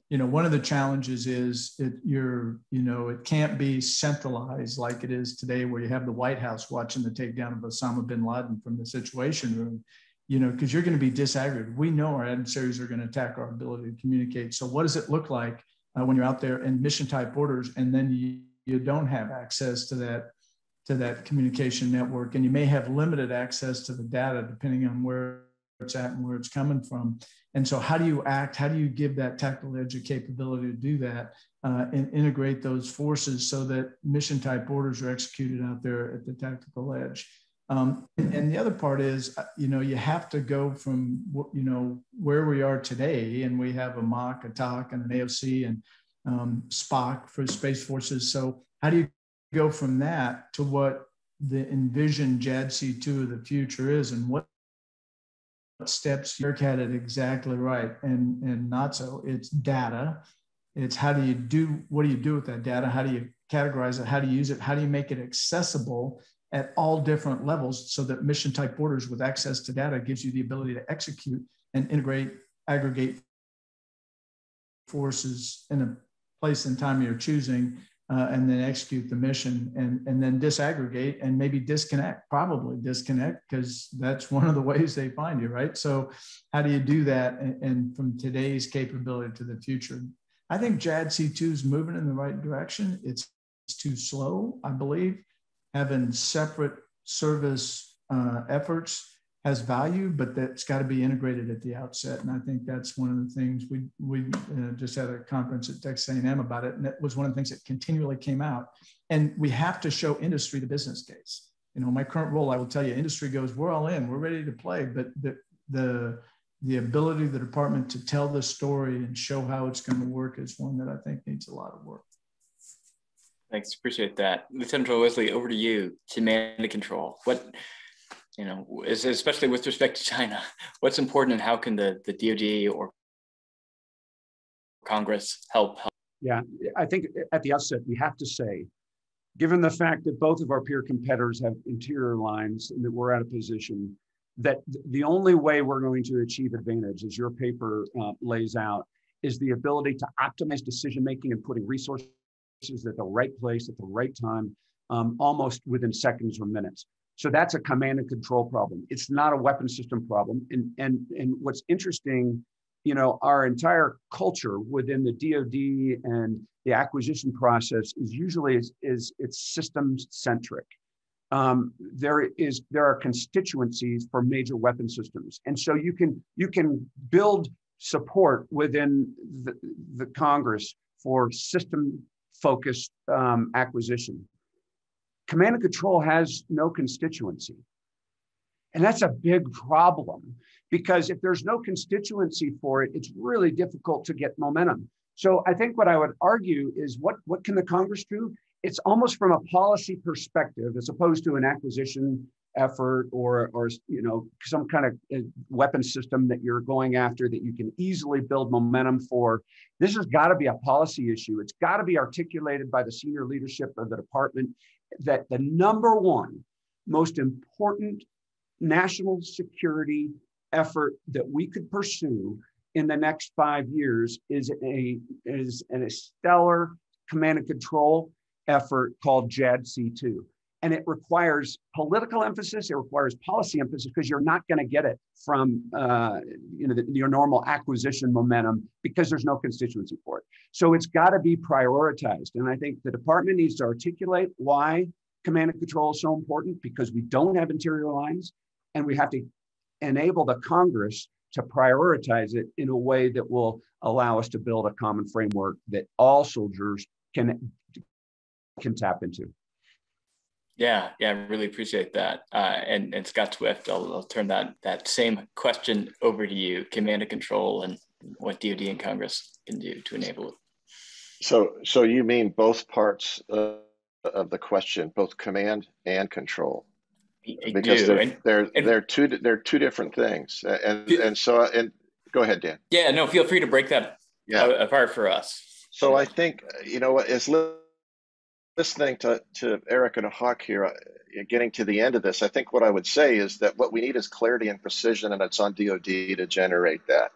one of the challenges is it can't be centralized like it is today, where you have the White House watching the takedown of Osama bin Laden from the Situation Room, because you're going to be disaggregated. We know our adversaries are going to attack our ability to communicate. So what does it look like when you're out there in mission type orders, and then you don't have access to that communication network, and you may have limited access to the data depending on where it's at and where it's coming from. And so how do you act? How do you give that tactical edge a capability to do that and integrate those forces so that mission type orders are executed out there at the tactical edge? And the other part is, you have to go from, where we are today, and we have a MOC, a TOC, and an AOC, and SPOC for Space Forces. So how do you go from that to what the envisioned JADC2 of the future is, and what steps? Eric had it exactly right, and not so. It's data. It's what do you do with that data? How do you categorize it? How do you use it? How do you make it accessible at all different levels, so that mission type orders with access to data gives you the ability to execute and integrate, aggregate forces in a place and time you're choosing, and then execute the mission, and then disaggregate and maybe probably disconnect, because that's one of the ways they find you, right? So how do you do that? And from today's capability to the future, I think JADC2 is moving in the right direction. It's too slow, I believe. Having separate service efforts has value, but that's got to be integrated at the outset. And I think that's one of the things we just had a conference at Texas A&M about it. And that was one of the things that continually came out. And we have to show industry the business case. My current role, I will tell you, industry goes, we're all in, we're ready to play. But the ability of the department to tell the story and show how it's going to work is one that I think needs a lot of work. Thanks, appreciate that. Lieutenant Wesley, over to you. Command and control. What, especially with respect to China, what's important, and how can the DoD or Congress help? Yeah, I think at the outset, we have to say, given the fact that both of our peer competitors have interior lines and that we're at a position that the only way we're going to achieve advantage, as your paper lays out, is the ability to optimize decision-making and putting resources at the right place at the right time, almost within seconds or minutes. So that's a command and control problem. It's not a weapon system problem. And what's interesting, our entire culture within the DoD and the acquisition process is usually it's systems centric. There are constituencies for major weapon systems, and so you can build support within the Congress for system-focused acquisition. Command and control has no constituency. And that's a big problem, because if there's no constituency for it, it's really difficult to get momentum. So I think what I would argue is what can the Congress do? It's almost from a policy perspective, as opposed to an acquisition effort or some kind of weapon system that you're going after that you can easily build momentum for. This has got to be a policy issue. It's got to be articulated by the senior leadership of the department that the number one most important national security effort that we could pursue in the next 5 years is a stellar command and control effort called JADC2. And it requires political emphasis. It requires policy emphasis because you're not going to get it from your normal acquisition momentum because there's no constituency for it. So it's got to be prioritized. And I think the department needs to articulate why command and control is so important, because we don't have interior lines, and we have to enable the Congress to prioritize it in a way that will allow us to build a common framework that all soldiers can tap into. Yeah, I really appreciate that. And Scott Swift, I'll turn that same question over to you. Command and control, and what DoD and Congress can do to enable it. So you mean both parts of the question, both command and control? Because they're two different things. And go ahead, Dan. Yeah, no, feel free to break that apart for us. So I think, as listening to Eric and Hawk here, getting to the end of this, I think what I would say is that what we need is clarity and precision, and it's on DoD to generate that.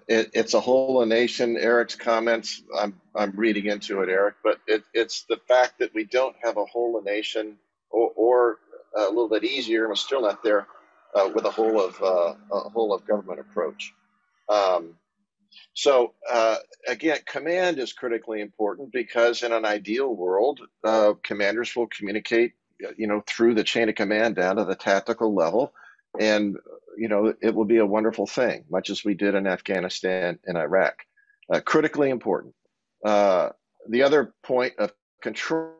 It's a whole nation. Eric's comments, I'm reading into it, Eric, but it's the fact that we don't have a whole nation, or a little bit easier, and we're still not there with a whole of government approach. So again, command is critically important, because in an ideal world, commanders will communicate, through the chain of command down to the tactical level, and it will be a wonderful thing, much as we did in Afghanistan and Iraq. Critically important. The other point of control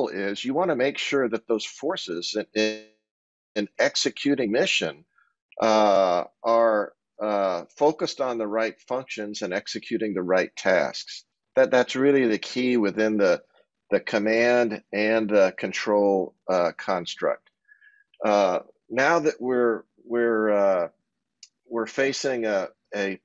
is you want to make sure that those forces in executing mission are focused on the right functions and executing the right tasks. That's really the key within the command and control construct. Now that we're facing a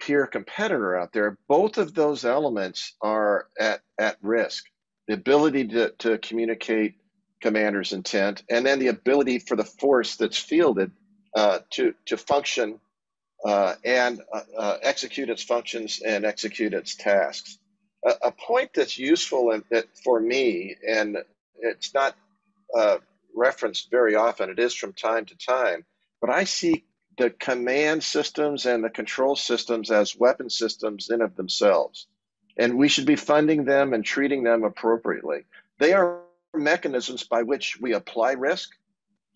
peer competitor out there, both of those elements are at risk. The ability to communicate commander's intent, and then the ability for the force that's fielded to function and execute its functions and execute its tasks. A point that's useful for me, and it's not referenced very often, it is from time to time, but I see the command systems and the control systems as weapon systems in of themselves. And we should be funding them and treating them appropriately. They are mechanisms by which we apply risk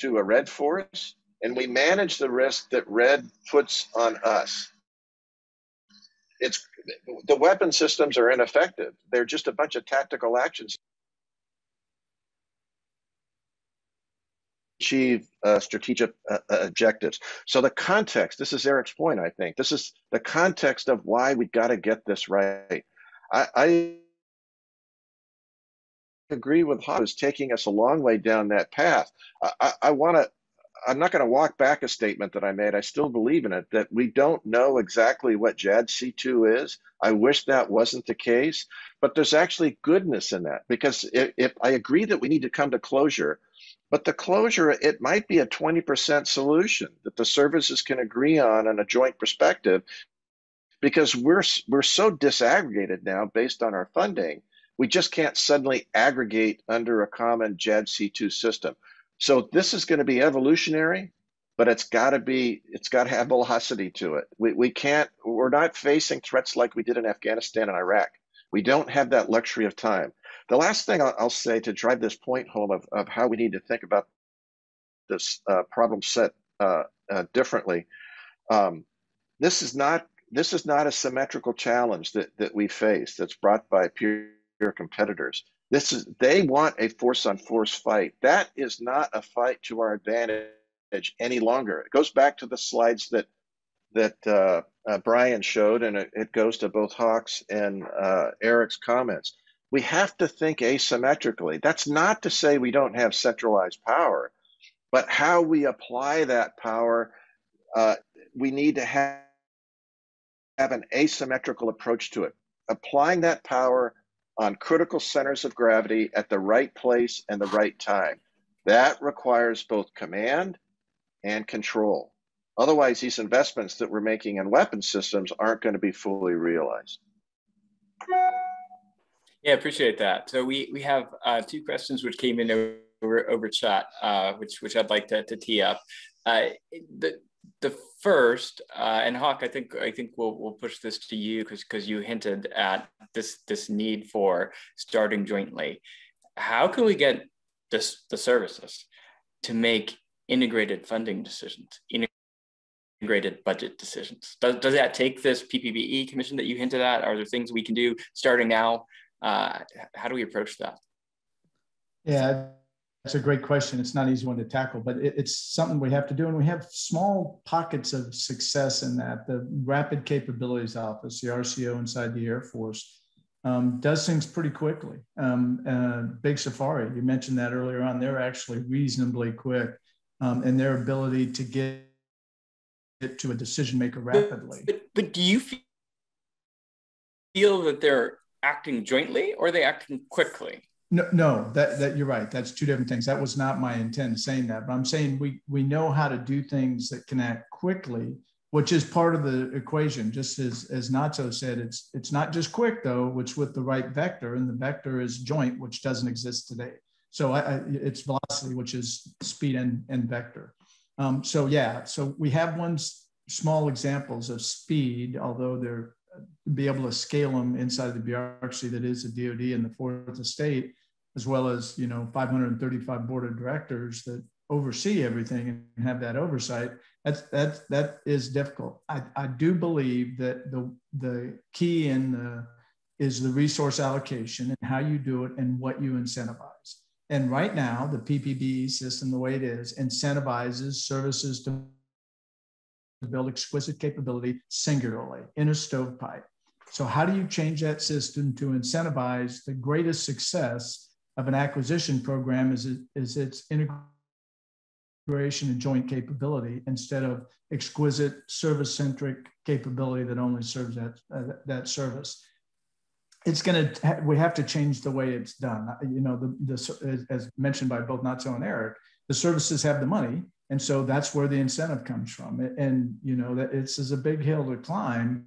to a red force, and we manage the risk that red puts on us. The weapon systems are ineffective. They're just a bunch of tactical actions. Achieve strategic objectives. So the context, this is Eric's point, I think. This is the context of why we got to get this right. I agree with Hawk, who's taking us a long way down that path. I'm not going to walk back a statement that I made. I still believe in it, that we don't know exactly what JADC2 is. I wish that wasn't the case, but there's actually goodness in that, because if I agree that we need to come to closure, but the closure, it might be a 20% solution that the services can agree on a joint perspective, because we're so disaggregated now based on our funding. We just can't suddenly aggregate under a common JADC2 system. So this is going to be evolutionary, but it's got to have velocity to it. We're not facing threats like we did in Afghanistan and Iraq. We don't have that luxury of time. The last thing I'll say to drive this point home of how we need to think about this problem set differently. This is not a symmetrical challenge that we face that's brought by peer competitors. They want a force-on-force fight. That is not a fight to our advantage any longer. It goes back to the slides that Bryan showed, and it goes to both Hawk's and Eric's comments. We have to think asymmetrically. That's not to say we don't have centralized power, but how we apply that power, we need to have an asymmetrical approach to it. Applying that power on critical centers of gravity at the right place and the right time. That requires both command and control. Otherwise, these investments that we're making in weapon systems aren't going to be fully realized. Yeah, appreciate that. So we have two questions which came in overshot, which I'd like to tee up. The first, and Hawk, I think we'll push this to you because you hinted at this need for starting jointly. How can we get the services to make integrated funding decisions, integrated budget decisions? Does that take this PPBE commission that you hinted at? Are there things we can do starting now? How do we approach that? Yeah, that's a great question. It's not an easy one to tackle, but it's something we have to do. And we have small pockets of success in that. The Rapid Capabilities Office, the RCO inside the Air Force, does things pretty quickly. Big Safari, you mentioned that earlier on, they're actually reasonably quick in their ability to get to a decision maker rapidly. But do you feel that they're acting jointly or are they acting quickly? No, that you're right. That's two different things. That was not my intent in saying that, but I'm saying we know how to do things that can act quickly, which is part of the equation. Just as Nacho said, it's not just quick though, it's with the right vector, and the vector is joint, which doesn't exist today. So it's velocity, which is speed and vector. So we have small examples of speed, although they're be able to scale them inside of the bureaucracy that is the DoD and the fourth estate, as well as 535 board of directors that oversee everything and have that oversight. That is difficult. I do believe that the key is the resource allocation and how you do it and what you incentivize. And right now, the PPBE system, the way it is, incentivizes services to build exquisite capability singularly in a stovepipe. So how do you change that system to incentivize the greatest success of an acquisition program is its integration and joint capability instead of exquisite service-centric capability that only serves that service? We have to change the way it's done. As mentioned by both Natso and Eric, the services have the money. And so that's where the incentive comes from. And, that it's a big hill to climb,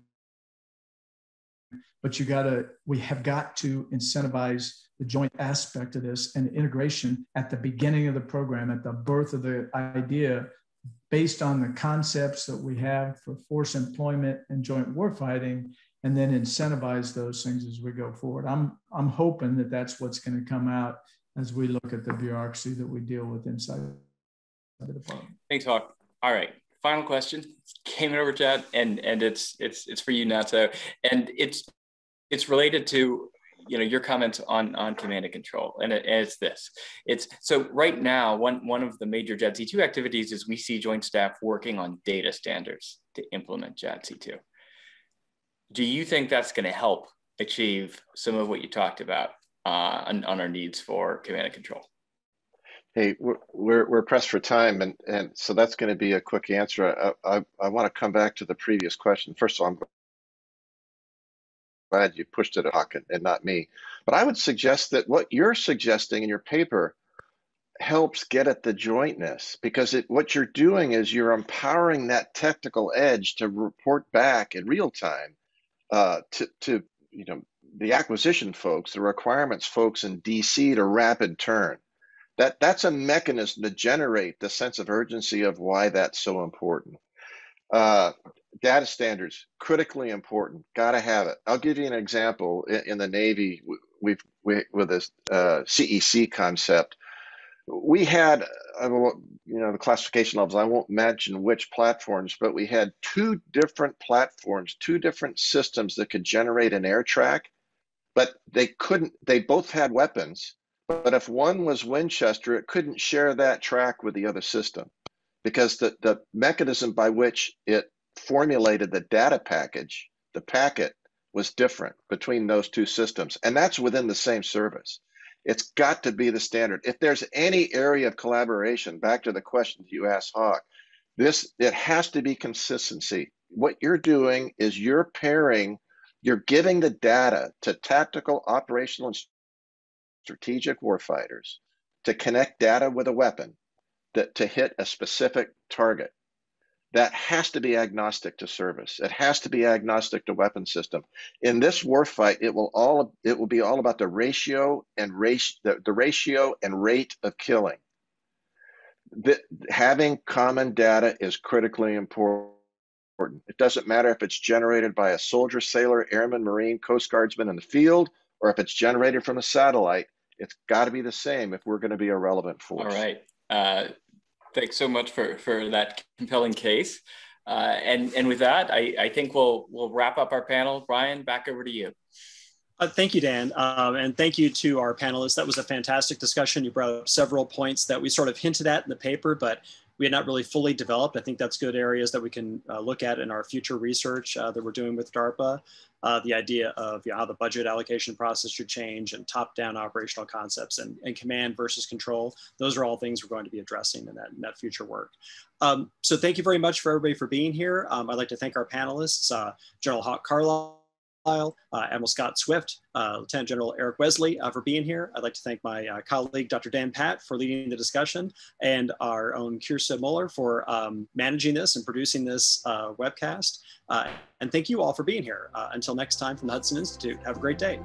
but we have got to incentivize the joint aspect of this and integration at the beginning of the program, at the birth of the idea, based on the concepts that we have for force employment and joint warfighting, and then incentivize those things as we go forward. I'm hoping that that's what's going to come out as we look at the bureaucracy that we deal with inside the department. Thanks, Hawk. All right, final question came in over chat, and it's for you, Nato, and it's related to your comments on command and control, and it's this. So right now, one of the major JADC2 activities is we see joint staff working on data standards to implement JADC2. Do you think that's going to help achieve some of what you talked about on our needs for command and control? Hey, we're pressed for time, and so that's going to be a quick answer. I want to come back to the previous question. First of all, I'm glad you pushed it at Hawk and not me. But I would suggest that what you're suggesting in your paper helps get at the jointness, because what you're doing is you're empowering that technical edge to report back in real time to the acquisition folks, the requirements folks in DC to rapid turn. That's a mechanism to generate the sense of urgency of why that's so important. Data standards, critically important, got to have it. I'll give you an example. In the Navy, with this CEC concept, we had, the classification levels, I won't mention which platforms, but we had two different platforms, two different systems that could generate an air track, but they both had weapons. But if one was Winchester, it couldn't share that track with the other system, because the mechanism by which it formulated the data package, the packet, was different between those two systems. And that's within the same service. It's got to be the standard. If there's any area of collaboration, back to the question that you asked, Hawk, it has to be consistency. What you're doing is you're giving the data to tactical, operational, and strategic warfighters to connect data with a weapon to hit a specific target. that has to be agnostic to service. It has to be agnostic to weapon system. In this warfight, it will be all about the ratio and rate of killing. Having common data is critically important. It doesn't matter if it's generated by a soldier, sailor, airman, Marine, Coast Guardsman in the field, or if it's generated from a satellite. It's got to be the same if we're going to be a relevant force. All right. Thanks so much for that compelling case. And with that, I think we'll wrap up our panel. Bryan, back over to you. Thank you, Dan. And thank you to our panelists. That was a fantastic discussion. You brought up several points that we sort of hinted at in the paper, but we had not really fully developed. I think that's good areas that we can look at in our future research that we're doing with DARPA. The idea of how the budget allocation process should change, and top-down operational concepts, and command versus control. Those are all things we're going to be addressing in that future work. So thank you very much for everybody for being here. I'd like to thank our panelists, General Hawk Carlisle, Admiral Scott Swift, Lieutenant General Eric Wesley for being here. I'd like to thank my colleague, Dr. Dan Patt, for leading the discussion, and our own Kirsa Muller for managing this and producing this webcast. And thank you all for being here. Until next time from the Hudson Institute, have a great day.